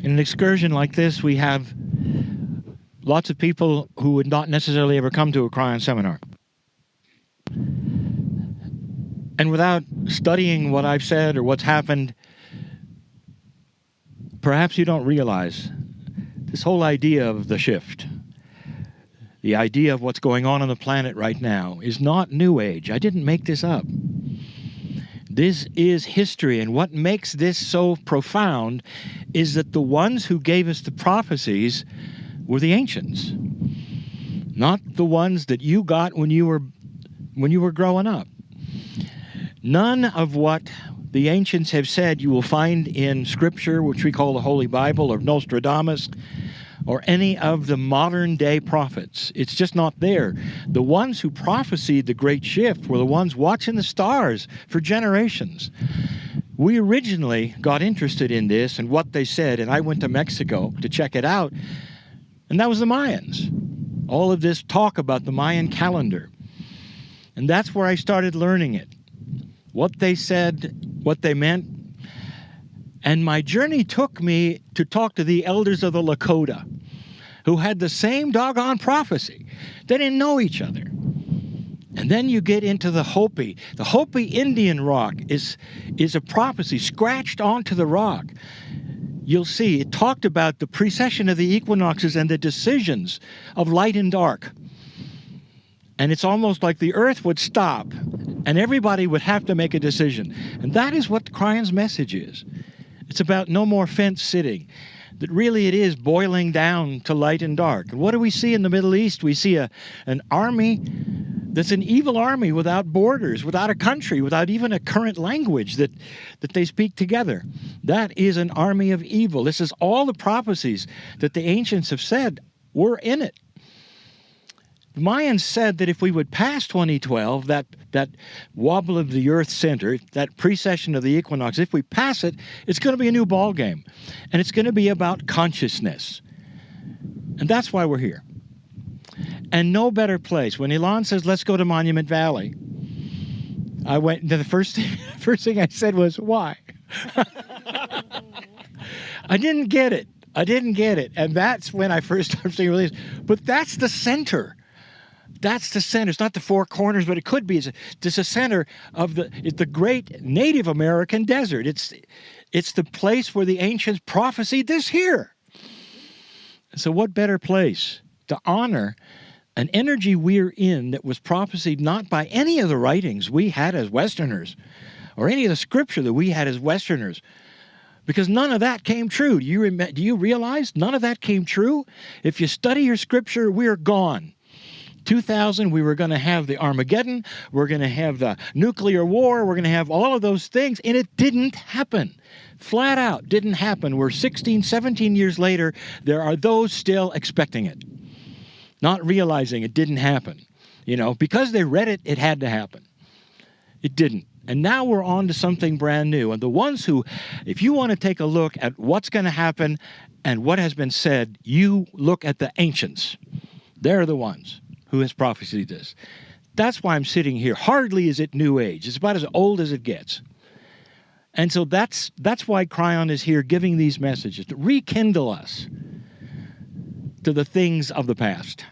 In an excursion like this, we have lots of people who would not necessarily ever come to a Kryon seminar. And without studying what I've said or what's happened, perhaps you don't realize this whole idea of the shift, the idea of what's going on the planet right now, is not New Age. I didn't make this up. This is history, and what makes this so profound is that the ones who gave us the prophecies were the ancients, not the ones that you got when you were growing up. None of what the ancients have said you will find in Scripture, which we call the Holy Bible, or Nostradamus, or any of the modern day prophets. It's just not there. The ones who prophesied the great shift were the ones watching the stars for generations. We originally got interested in this and what they said, and I went to Mexico to check it out, and that was the Mayans. All of this talk about the Mayan calendar. And that's where I started learning it. What they said, what they meant. And my journey took me to talk to the elders of the Lakota, who had the same doggone prophecy. They didn't know each other. And then you get into the Hopi. The Hopi Indian rock is a prophecy scratched onto the rock. You'll see it talked about the precession of the equinoxes and the decisions of light and dark. And it's almost like the earth would stop and everybody would have to make a decision. And that is what Kryon's message is. It's about no more fence sitting. That really it is boiling down to light and dark. And what do we see in the Middle East? We see an army that's an evil army without borders, without a country, without even a current language that they speak together. That is an army of evil. This is all the prophecies that the ancients have said were in it. The Mayans said that if we would pass 2012, that wobble of the Earth center, that precession of the equinox, if we pass it, it's going to be a new ball game. And it's going to be about consciousness. And that's why we're here. And no better place. When Elon says, let's go to Monument Valley, I went, the first thing I said was, why? I didn't get it. I didn't get it. And that's when I first started seeing release. But that's the center. That's the center. It's not the four corners, but it could be. It's a center of the great Native American desert. It's the place where the ancients prophesied this here. So what better place to honor an energy we're in that was prophesied not by any of the writings we had as Westerners or any of the scripture that we had as Westerners, because none of that came true. Do you realize none of that came true? If you study your scripture, we're gone. 2000, we were going to have the Armageddon, we're going to have the nuclear war, we're going to have all of those things, and it didn't happen. Flat out, didn't happen. We're 16, 17 years later, there are those still expecting it, not realizing it didn't happen. You know, because they read it, it had to happen. It didn't. And now we're on to something brand new. And the ones who, if you want to take a look at what's going to happen and what has been said, you look at the ancients. They're the ones who has prophesied this. That's why I'm sitting here. Hardly is it New Age. It's about as old as it gets. And so that's why Kryon is here giving these messages, to rekindle us to the things of the past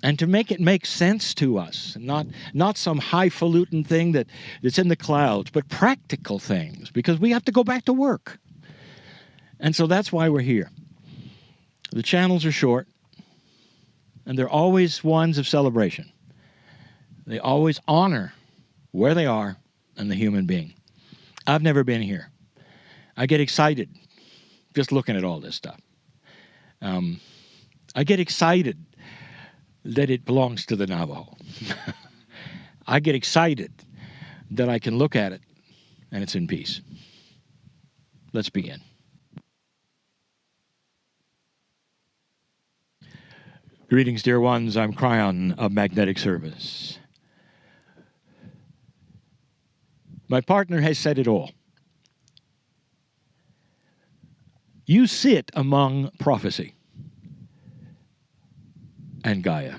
and to make it make sense to us, not some highfalutin thing that's in the clouds, but practical things, because we have to go back to work. And so that's why we're here. The channels are short, and they're always ones of celebration. They always honor where they are and the human being. I've never been here. I get excited just looking at all this stuff. I get excited that it belongs to the Navajo. I get excited that I can look at it and it's in peace. Let's begin. Greetings, dear ones. I'm Kryon of Magnetic Service. My partner has said it all. You sit among prophecy and Gaia.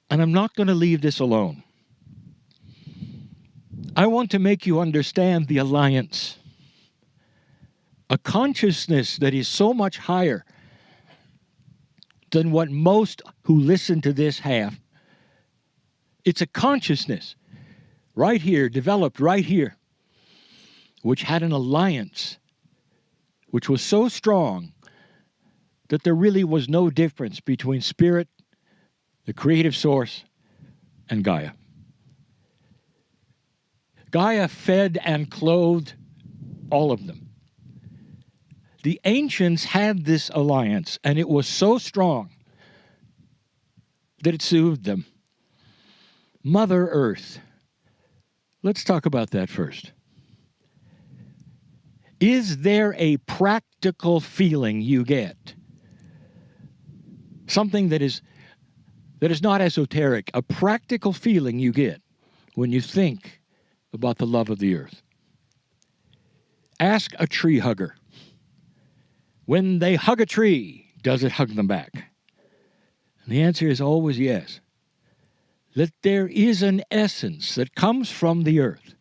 And I'm not going to leave this alone. I want to make you understand the alliance a consciousness that is so much higher than what most who listen to this have. It's a consciousness right here, developed right here, which had an alliance which was so strong that there really was no difference between Spirit, the creative source, and Gaia. Gaia fed and clothed all of them. The ancients had this alliance, and it was so strong that it soothed them. Mother Earth. Let's talk about that first. Is there a practical feeling you get? Something that is not esoteric, a practical feeling you get when you think about the love of the earth. Ask a tree hugger. When they hug a tree, does it hug them back? And the answer is always yes. That there is an essence that comes from the earth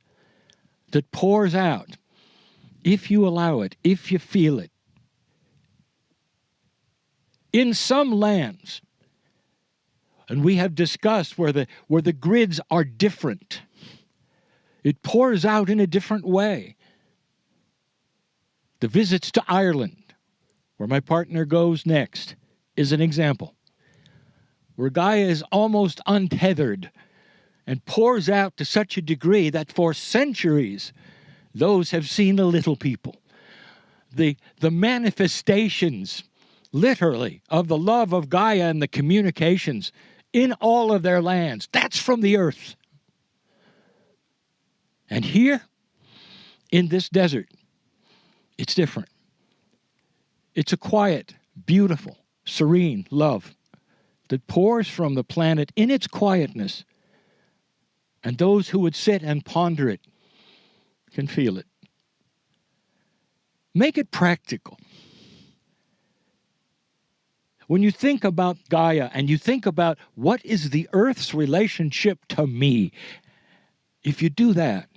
that pours out, if you allow it, if you feel it. In some lands, and we have discussed where the grids are different, it pours out in a different way. The visits to Ireland, where my partner goes next, is an example, where Gaia is almost untethered and pours out to such a degree that for centuries those have seen the little people. The manifestations, literally, of the love of Gaia and the communications in all of their lands. That's from the earth. And here, in this desert, it's different. It's a quiet, beautiful, serene love that pours from the planet in its quietness. And those who would sit and ponder it can feel it. Make it practical. When you think about Gaia and you think about what is the earth's relationship to me, if you do that,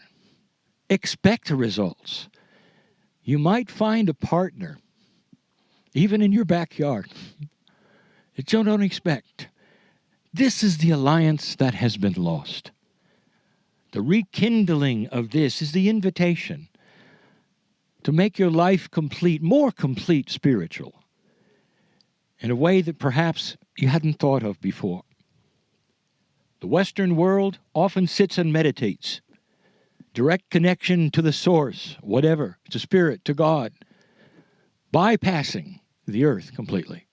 expect results. You might find a partner, even in your backyard, that you don't expect. This is the alliance that has been lost. The rekindling of this is the invitation to make your life complete, more complete spiritual, in a way that perhaps you hadn't thought of before. The Western world often sits and meditates. Direct connection to the source, whatever, to spirit, to God, bypassing the earth completely.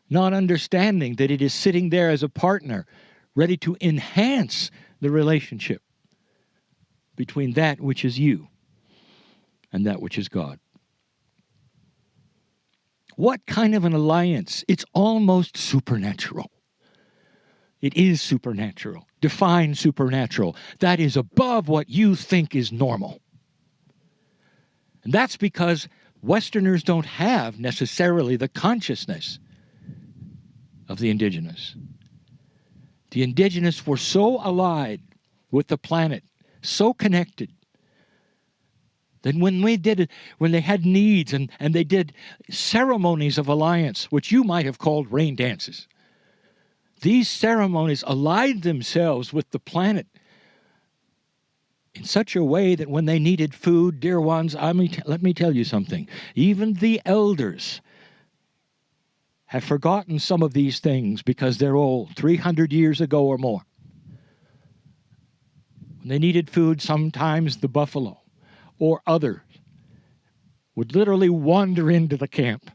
Not understanding that it is sitting there as a partner, ready to enhance the relationship between that which is you and that which is God. What kind of an alliance? It's almost supernatural. It is supernatural. Define supernatural. That is above what you think is normal. And that's because Westerners don't have necessarily the consciousness of the indigenous. The indigenous were so allied with the planet, so connected, that when they had needs and they did ceremonies of alliance, which you might have called rain dances, these ceremonies allied themselves with the planet in such a way that when they needed food, dear ones, let me tell you something. Even the elders have forgotten some of these things because they're old, 300 years ago or more. When they needed food, sometimes the buffalo or others would literally wander into the camp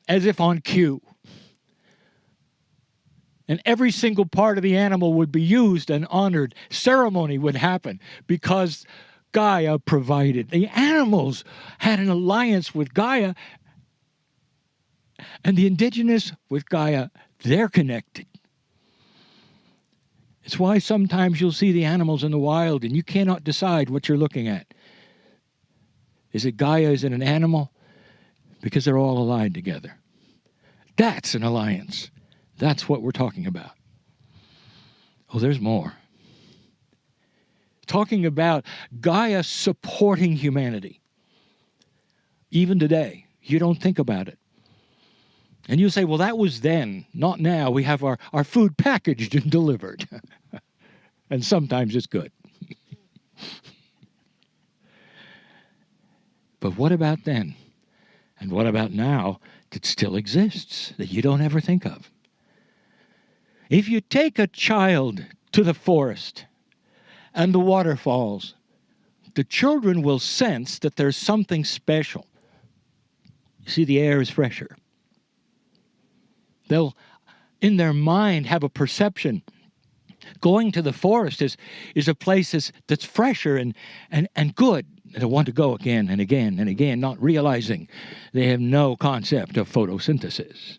as if on cue. And every single part of the animal would be used and honored. Ceremony would happen because Gaia provided. The animals had an alliance with Gaia, and the indigenous with Gaia, they're connected. It's why sometimes you'll see the animals in the wild and you cannot decide what you're looking at. Is it Gaia? Is it an animal? Because they're all allied together. That's an alliance. That's what we're talking about. Oh, there's more. Talking about Gaia supporting humanity. Even today, you don't think about it. And you say, well, that was then, not now. We have our food packaged and delivered. And sometimes it's good. But what about then? And what about now that still exists, that you don't ever think of? If you take a child to the forest and the waterfalls, the children will sense that there's something special. You see, the air is fresher. They'll, in their mind, have a perception. Going to the forest is a place that's fresher and good. They'll want to go again and again and again, not realizing they have no concept of photosynthesis.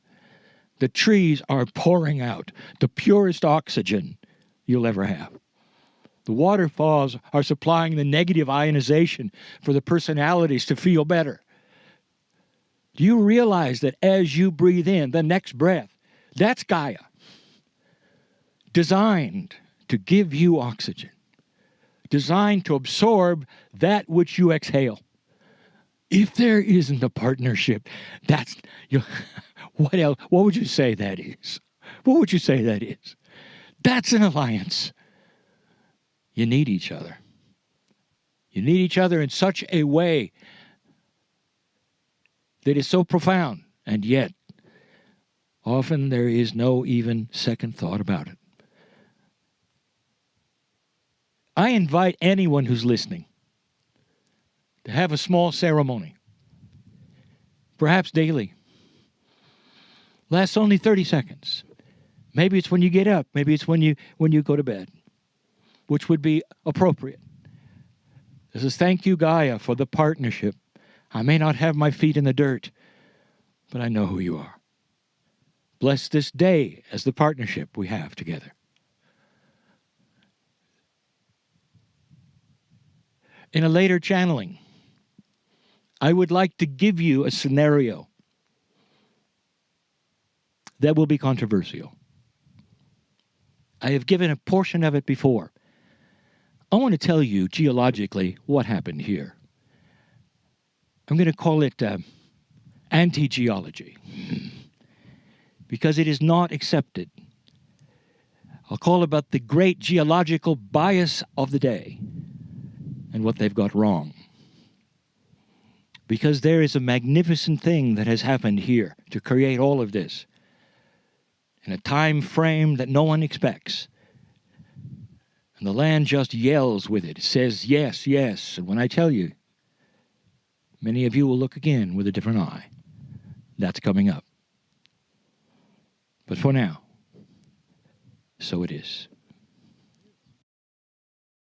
The trees are pouring out the purest oxygen you'll ever have. The waterfalls are supplying the negative ionization for the personalities to feel better. Do you realize that as you breathe in, the next breath, that's Gaia, designed to give you oxygen, designed to absorb that which you exhale. If there isn't a partnership, that's what else? What would you say that is? What would you say that is? That's an alliance. You need each other. You need each other in such a way that is so profound, and yet often there is no even second thought about it. I invite anyone who's listening to have a small ceremony, perhaps daily. Lasts only 30 seconds. Maybe it's when you get up. Maybe it's when you go to bed, which would be appropriate. This is thank you, Gaia, for the partnership. I may not have my feet in the dirt, but I know who you are. Bless this day as the partnership we have together. In a later channeling, I would like to give you a scenario that will be controversial. I have given a portion of it before. I want to tell you geologically what happened here. I'm going to call it anti-geology because it is not accepted. I'll call about the great geological bias of the day and what they've got wrong. Because there is a magnificent thing that has happened here to create all of this in a time frame that no one expects. And the land just yells with it. It says, yes, yes. And when I tell you, many of you will look again with a different eye. That's coming up. But for now, so it is.